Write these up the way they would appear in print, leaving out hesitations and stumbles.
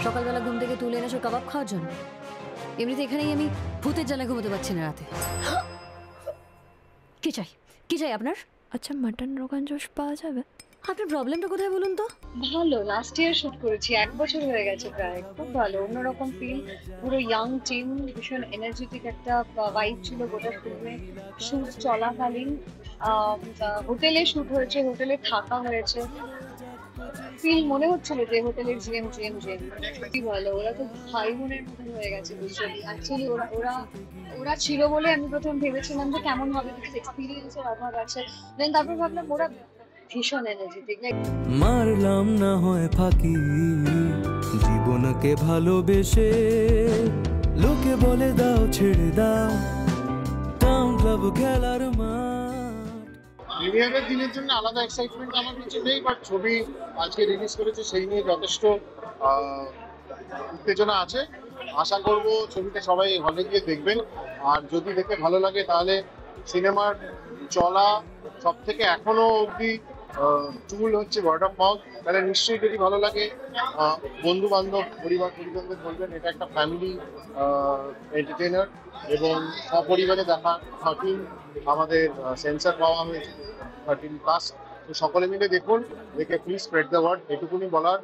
সকালবেলা ঘুম থেকে তুলে এনেছো কাবাব খাওয়ার জন্য? এমনিতে এখানেই আমি ভূতের জ্বালায় ঘুমোতে পারছি না রাতে। কি চাই, কি চাই আপনার? আচ্ছা, মাটন রোগান জোশ পাওয়া যাবে? আপনার প্রবলেমটা কোথায় বলুন তো? ভালো, লাস্ট ইয়ার শুট করেছি, 1 বছর হয়ে গেছে প্রায়। খুব ভালো, অন্যরকম ফিল। পুরো ইয়াং টিম, ভীষণ এনার্জেটিক একটা ভাইব ছিল গোটা ফিল্মে। শুট চলাকালীন হোটেলে শুট হয়েছে, হোটেলে থাকা হয়েছে। ফিল মনে হচ্ছিল যে হোটেলের জিএম কি ভালো। ওরা তো ভাই বোনের মতন হয়ে গেছে দুজনই। অ্যাকচুয়ালি ওরা ছিল বলে আমি প্রথম ভেবেছিলাম যে কেমন হবে, বিকজ এক্সপিরিয়েন্সের অভাব আছে। দেন তারপর ভাবলাম ওরা ভীষণ এনার্জেটিক। মারলাম না হয় ফাঁকি জীবনকে ভালোবেসে, লোকে বলে দাও ছেড়ে দাও টাউন ক্লাব খেলার মাঠ। প্রিমিয়ারের দিনের জন্য আলাদা এক্সাইটমেন্ট আমার কিছু নেই, বাট ছবি আজকে রিলিজ করেছে সেই নিয়ে যথেষ্ট উত্তেজনা আছে। আশা করব ছবিটা সবাই হলে গিয়ে দেখবেন, আর যদি দেখে ভালো লাগে তাহলে সিনেমার চলা সব থেকে এখনো অবধি টুল হচ্ছে ওয়ার্ড অফ মাউথ। তাহলে নিশ্চয়ই যদি ভালো লাগে বন্ধু বান্ধব পরিবারদের বলবেন। এটা একটা ফ্যামিলি এন্টারটেইনার এবং সপরিবারে দেখা। 13 আমাদের সেন্সার পাওয়া হয়েছে, 13+। তো সকলে মিলে দেখুন, দেখে প্লিজ স্প্রেড দ্য ওয়ার্ড, এটুকুনি বলার।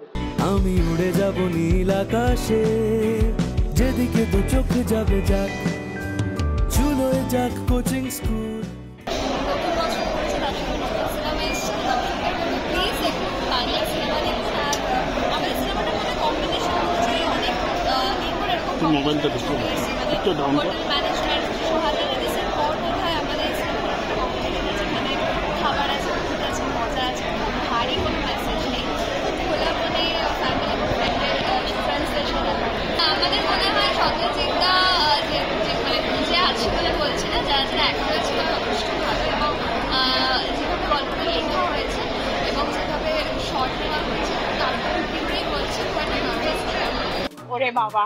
আমি উড়ে যাব নীল আকাশে, যেদিকে তো চোখ যাবে যাক, চুলোয় যাক কোচিং স্কুল। মোবাইলটা একটু ডাউন কর। আমাদের মনে হয় সত্যজিৎদা যে আছে বলে বলছে না, যারা যারা অ্যাক্টর ছিল যথেষ্ট ভালো, এবং যেভাবে গল্পটা লেখা হয়েছে এবং যেভাবে শর্ট নেওয়া হয়েছে তারপর তিনিই বলছে। ওরে বাবা,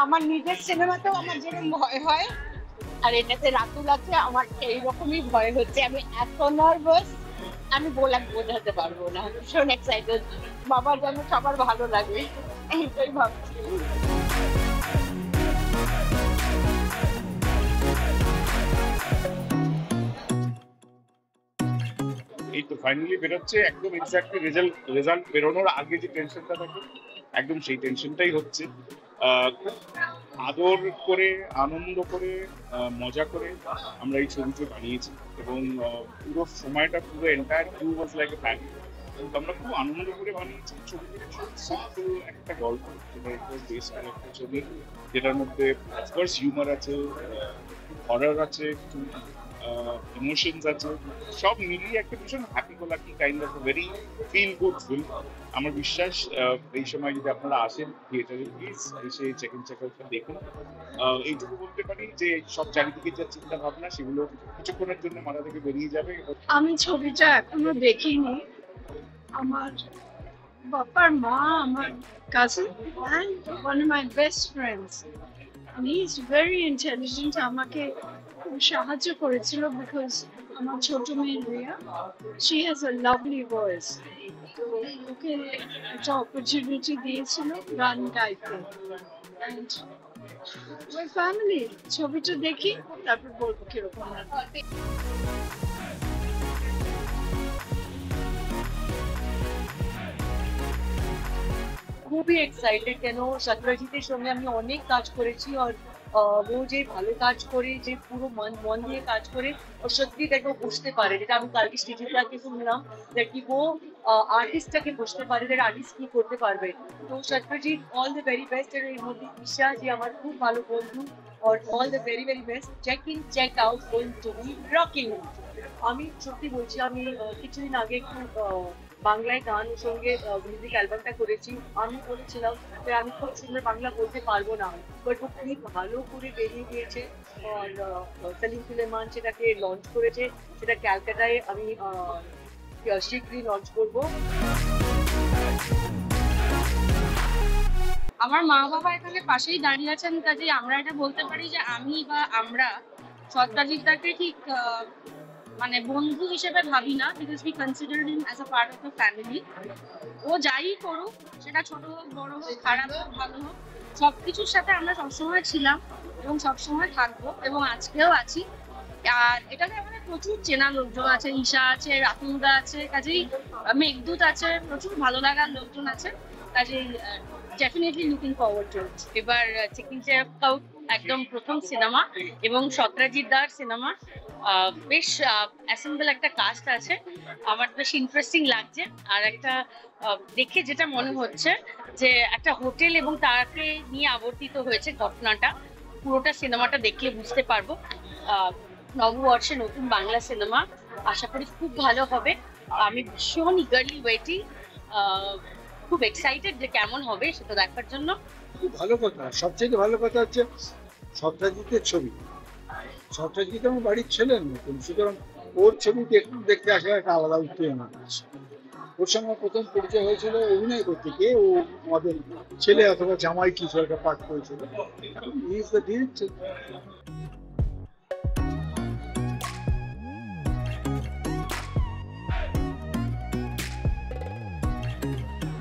আমার নিজের সিনেমাতেও আমার যেরকম ভয় হয়, আর এটাতে রাতুল আছে, আমার এইরকমই ভয় হচ্ছে। আমি এত নার্ভাস, আমি বোঝাতে পারবো না। ভীষণ এক্সাইটেড, বাবার যেন সবার ভালো লাগে এইটাই ভাবছি। এই তো ফাইনালি বেরোচ্ছে, একদম এক্স্যাক্টলি রেজাল্ট বেরোনোর আগে যে টেনশনটা থাকে একদম সেই টেনশনটাই হচ্ছে। খুব আদর করে, আনন্দ করে, মজা করে আমরা এই ছবিটা বানিয়েছি, এবং পুরো সময়টা পুরো entire crew was like a family. আমরা খুব আনন্দ করে বানিয়েছি ছবিটা। সিম্পল একটা গল্প, যেটার উপর বেস করে একটা ছবি, যেটার মধ্যে অফকোর্স হিউমার আছে, হরর আছে, একটু ইমোশনস আছে, সব মিলিয়ে একটা ভীষণ happy go lucky kind of very feel good film. আমার বিশ্বাস এই সময় যদি আপনারা আসেন থিয়েটারে, প্লিজ এসে চেক ইন চেক আউটটা দেখুন। এইটুকু বলতে পারি যে সব চারিদিকে যা চিন্তা ভাবনা সেগুলো কিছুক্ষণের জন্য মাথা থেকে বেরিয়ে যাবে। আমি ছবিটা এখনো দেখিনি। আমার বাবার মা, আমার cousin and one of my best friends, and he is very intelligent, আমাকে খুব সাহায্য করেছিল বিকজ আমার ছোট মেয়ে Riya, she has a lovely voice, তো ওকে একটা অপরচুনিটি দিয়েছিল গান গাইতে। and my family, ছবিটা দেখি তারপর বলবো কিরকম লাগে। খুবই এক্সাইটেড, কেন সত্যজিতের সঙ্গে আমি অনেক কাজ করেছি, আর ও যে ভালো কাজ করে, যে পুরো মন দিয়ে কাজ করে, ও সত্যি তাকে বুঝতে পারে, যেটা আমি কালকে স্টেজে শুনলাম, কি ও আর্টিস্টটাকে বুঝতে পারে, যে আর্টিস্ট কি করতে পারবে। তো Satyajit, all the very best. এর মধ্যে ঈশা যে আমার খুব ভালো বন্ধু, আর all the very best. Check in check out, going to be rocking. আমি সত্যি বলছি, আমি কিছুদিন আগে একটু বাংলায় গান সঙ্গে মিউজিক অ্যালবামটা করেছি। আমি বলেছিলাম যে আমি খুব সুন্দর বাংলা বলতে পারবো না, বাট ও খুব ভালো করে বেরিয়ে গিয়েছে। আর সেলিম সুলেমান সেটাকে লঞ্চ করেছে, সেটা ক্যালকাটায় আমি শীঘ্রই লঞ্চ করবো। আমার মা বাবা এখানে পাশেই দাঁড়িয়ে আছেন, কাজে আমরা এটা বলতে পারি যে আমি বা আমরা সত্যজিৎদাকে ঠিক মানে বন্ধু হিসেবে ভাবি না, because we consider him as a part of the family. ও যাই করুক, সেটা ছোট হোক, বড় হোক, খারাপ হোক, ভালো হোক, সবকিছুর সাথে আমরা সবসময় ছিলাম এবং সবসময় থাকবো এবং আজকেও আছি। আর এটাতে আমাদের প্রচুর চেনা লোকজন আছে, ঈশা আছে, রাতুলদা আছে, কাজেই মেঘদূত আছে, প্রচুর ভালো লাগার লোকজন আছে, কাজেই ডেফিনেটলি লুকিং ফরওয়ার্ড টু ইট। এবার চেকিং চেকআউট একদম প্রথম সিনেমা এবং সত্রাজিৎ দার সিনেমা, বেশ অ্যাসেম্বল একটা কাস্ট আছে, আমার বেশ ইন্টারেস্টিং লাগছে। আর একটা দেখে যেটা মনে হচ্ছে যে একটা হোটেল এবং তাকে নিয়ে আবর্তিত হয়েছে ঘটনাটা, পুরোটা সিনেমাটা দেখলে বুঝতে পারবো। নববর্ষে নতুন বাংলা সিনেমা, আশা করি খুব ভালো হবে। আমি ভীষণ ইগারলি ওয়েটিং, খুব এক্সাইটেড যে কেমন হবে সেটা দেখার জন্য। খুব ভালো কথা, সবচেয়ে ভালো কথা হচ্ছে সত্রাজিতের ছবি। সত্রাজিৎ আমার বাড়ির ছেলের মতন, সুতরাং ওর ছবি দেখতে আসার একটা আলাদা উত্তেজনা আছে। ওর সঙ্গে প্রথম পরিচয় হয়েছিল অভিনয় করতে গিয়ে, ও আমাদের ছেলে অথবা জামাই কিছু একটা পাঠ করেছিল। He is the director.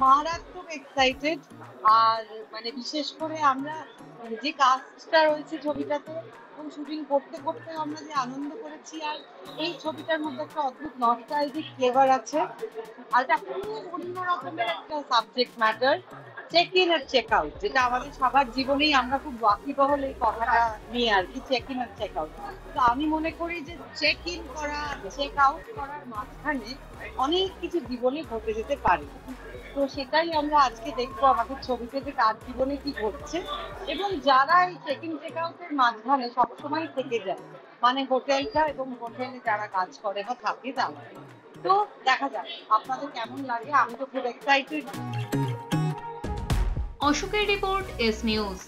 মারাত্মক এক্সাইটেড। আর মানে বিশেষ করে আমরা যে কাস্টটা রয়েছে ছবিটাতে এবং শুটিং করতে করতে আমরা যে আনন্দ করেছি, আর এই ছবিটার মধ্যে একটা অদ্ভুত নস্টালজিক ফ্লেভার আছে। আর এটা খুব অন্য রকমের একটা সাবজেক্ট ম্যাটার, চেক ইন আর চেক আউট, যেটা আমাদের সবার জীবনেই আমরা খুব ওয়াকিবহল এই কথাটা নিয়ে আর কি, চেক ইন আর চেক আউট। তো আমি মনে করি যে চেক ইন করা, চেক আউট করার মাঝখানে অনেক কিছু জীবনে ঘটে যেতে পারে। তো সেটাই আমরা আজকে দেখবো আমাদের ছবিতে, যে কার জীবনে কি ঘটছে এবং যারা এই চেকিং চেক আউটের মাঝখানে সবসময় থেকে যায়, মানে হোটেলটা এবং হোটেলে যারা কাজ করে বা থাকে তারা। তো দেখা যাক আপনাদের কেমন লাগে, আমি তো খুব এক্সাইটেড। অশোকের রিপোর্ট, এস নিউজ।